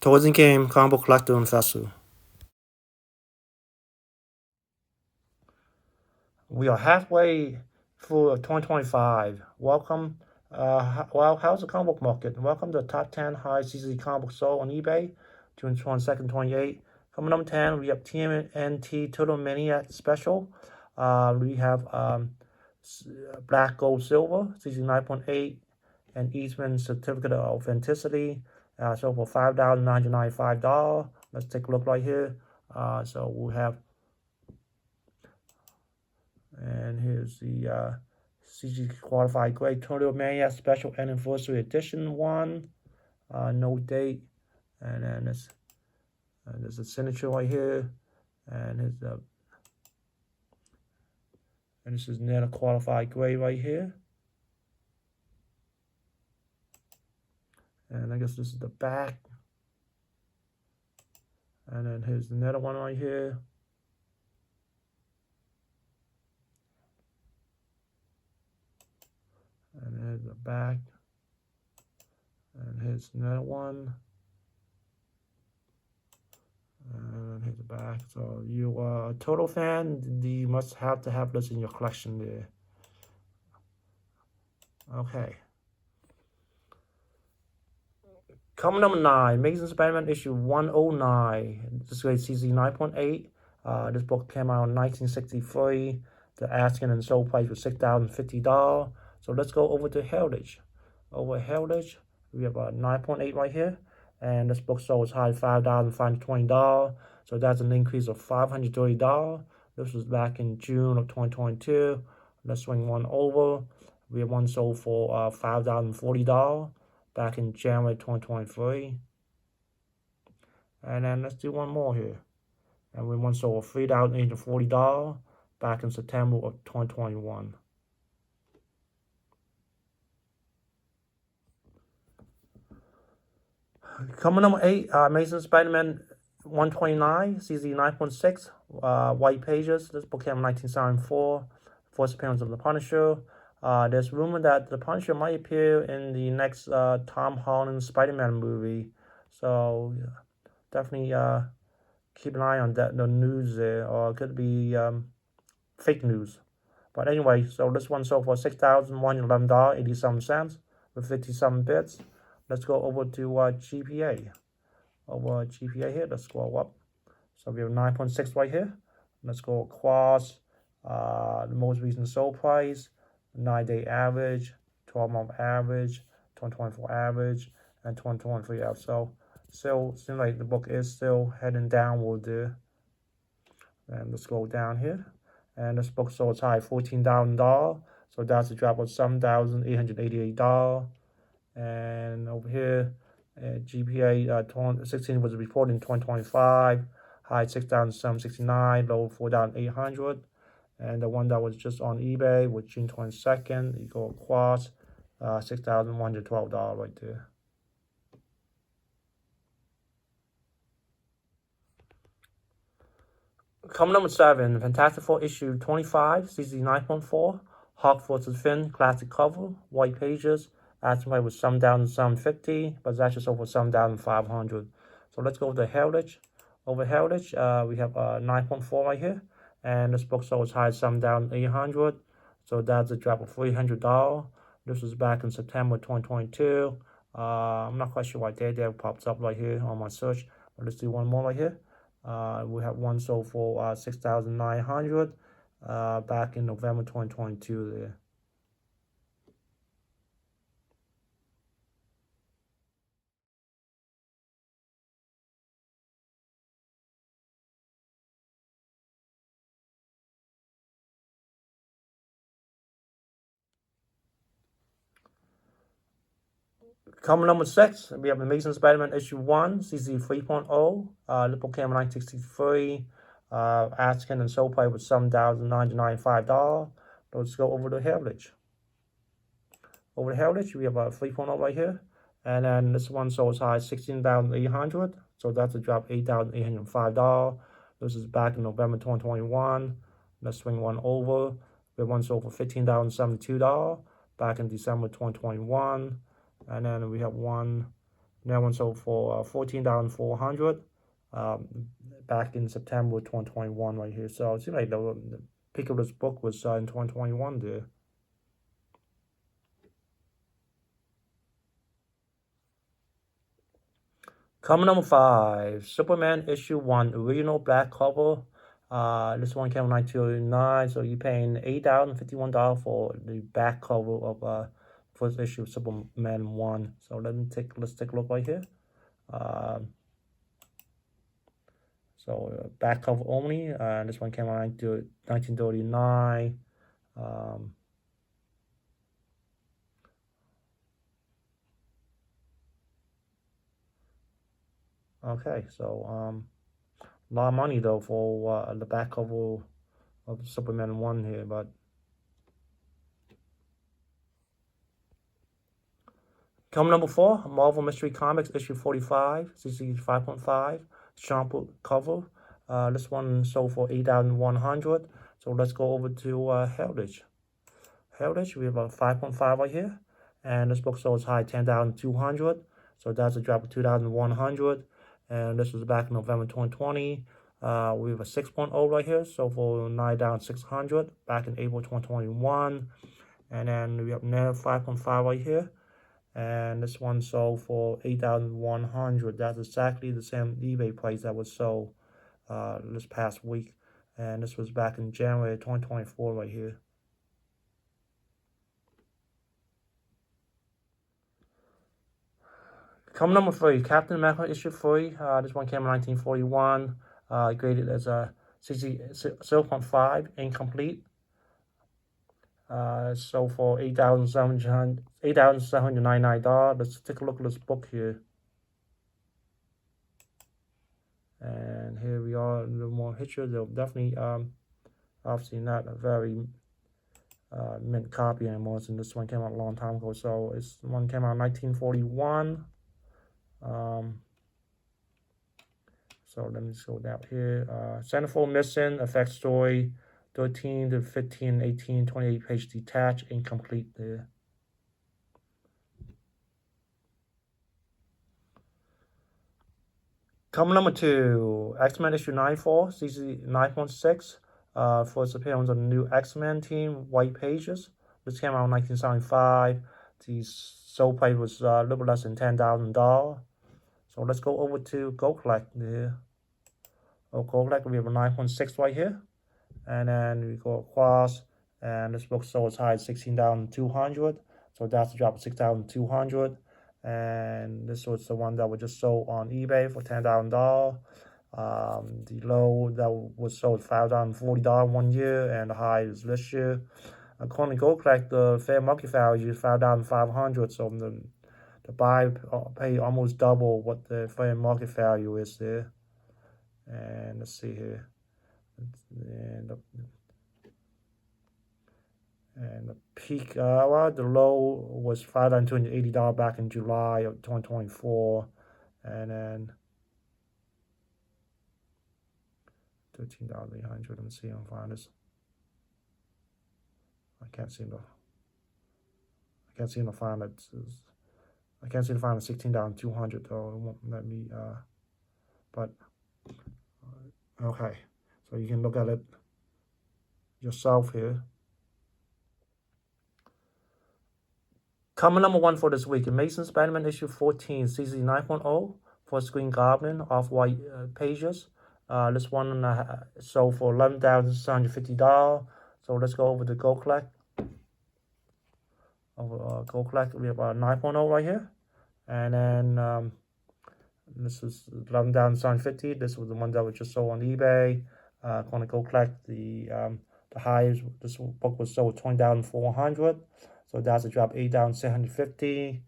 Towards the game, comic book collector and festival. We are halfway through 2025. Welcome. How's the comic book market? Welcome to the top 10 high CGC comic book sold on eBay, June 22nd, 28. Coming number 10, we have TMNT Total Maniac Special. We have Black Gold Silver, CGC 9.8, and Eastman Certificate of Authenticity. So for $5,995. Let's take a look right here. So we'll have, and here's the CG Qualified Grade Total Maniac Special Anniversary Edition 1. No date. And then there's a signature right here. And here's and this is another qualified grade right here. And I guess this is the back. And then here's another one right here. And here's the back. And here's another one. And here's the back. So you are a total fan, you must have to have this in your collection there. Okay. Coming number 9, Amazing Spider-Man issue 109. This is CZ 9.8. This book came out in 1963. The asking and sold price was $6,050. So let's go over to Heritage. Over Heritage, we have a 9.8 right here. And this book sold as high as $5,520. So that's an increase of $530. This was back in June of 2022. Let's swing one over. We have one sold for $5,040 back in January 2023. And then let's do one more here. And we one sold for $3,840 back in September of 2021. Coming number 8, Amazing Spider-Man 129, CZ 9.6, white pages. This book came in 1974, first appearance of the Punisher. There's rumor that the Punisher might appear in the next Tom Holland Spider-Man movie. So definitely keep an eye on that, the news there, or it could be fake news. But anyway, so this one sold for $6,111, 87 cents with 57 bits. Let's go over to GPA. Over GPA here, let's scroll up. So we have 9.6 right here. Let's go across the most recent sold price, 9-day average, 12-month average, 2024 average, and 2023 average. So still seems like the book is still heading downward there. And let's go down here. And this book sold as high as $14,000. So that's a drop of $7,888. And over here, GPA 2016 was reported in 2025, high 6,769, low 4,800. And the one that was just on eBay was June 22nd. You go across, $6,112 right there. Coming number 7, Fantastic Four issue 25, CZ 9.4, Hawk vs. Finn, classic cover, white pages. Asking price was $7,750, but it's actually sold for $7,500. So let's go to Heritage. Over Heritage, we have 9.4 right here, and this book sold as high as $7,800. So that's a drop of $300. This was back in September 2022. I'm not quite sure why that pops up right here on my search. But let's do one more right here. We have one sold for $6,900 back in November 2022 there. Coming number 6, we have Amazing Spider-Man issue 1, CZ 3.0. The book came in 1963. Asking and sold price was $7,995. Let's go over to Heritage. Over to Heritage, we have a 3.0 right here. And then this one sold as high as $16,800. So that's a drop $8,805. This is back in November 2021. Let's swing one over. We have one sold for $15,072 back in December 2021. And then we have one That one sold for 14,400 back in September 2021 right here. So it seems like the peak of this book was in 2021 there. Cover number 5, Superman issue 1, original black cover. This one came in 1909, so you're paying $8,051 for the back cover of first issue of Superman 1. So let's take a look right here. So back cover only, and this one came out in 1939. Okay, so a lot of money though for the back cover of Superman 1 here, but coming number 4, Marvel Mystery Comics issue 45, CC 5.5, shampoo cover. This one sold for 8,100. So let's go over to Heritage. Heritage, we have a 5.5 right here, and this book sold as high 10,200. So that's a drop of 2,100. And this was back in November 2020. We have a 6.0 right here, so for 9,600 back in April 2021. And then we have another 5.5 right here, and this one sold for 8,100. That's exactly the same eBay price that was sold this past week, and this was back in January 2024 right here. Coming number 3, Captain America issue 3. This one came in 1941. Graded as a CG 0.5, incomplete. So for $8,799. Let's take a look at this book here. And here we are, a little more pictures. They'll definitely, obviously not a very mint copy anymore, since this one came out a long time ago. So this one came out in 1941. So let me go down here. Centerfold missing, effect story, 13 to 15, 18, 28 page detached, incomplete there. Cover number 2, X-Men issue 94, CC 9.6. First appearance on the new X-Men team, White Pages. This came out in 1975. The sold price was a little less than $10,000. So let's go over to Go Collect there. Go Collect, we have a 9.6 right here. And then we go across, and this book sold as high as 16,200. So that's a drop of 6,200. And this was the one that was just sold on eBay for $10,000. The low that was sold $5,040 1 year, and the high is this year. According to Go Collect, the fair market value is $5,500. So the buy pay almost double what the fair market value is there. And let's see here. And the peak, well, the low was $5,280 back in July of 2024, and then 13,800. Let me see if I can find this. I can't seem to find it. I can't seem to find the 16,200 though. It won't let me. But okay, so you can look at it yourself here. Cover number 1 for this week, Amazing Spider-Man issue 14, CZ 9.0 for Screen Goblin, off-white pages. This one sold for $11,750. So let's go over to Go Collect. Go Collect, we have a 9.0 right here. And then this is $11,750. This was the one that was just sold on eBay. Going to Go Collect, the highest, this book was sold $20,400. So that's a drop, $8,650.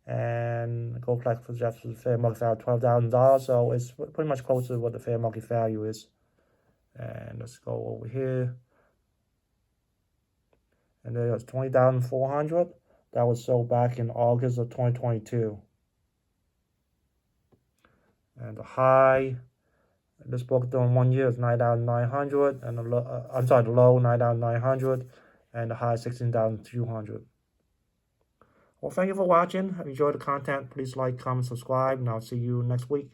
And Go Collect for just the fair market value, $12,000. So it's pretty much close to what the fair market value is. And let's go over here. And there's $20,400. That was sold back in August of 2022. And the high, this book during 1 year is $9,900, and the low $9,900, and the high $16,200. Well, thank you for watching. If you enjoyed the content, please like, comment, subscribe, and I'll see you next week.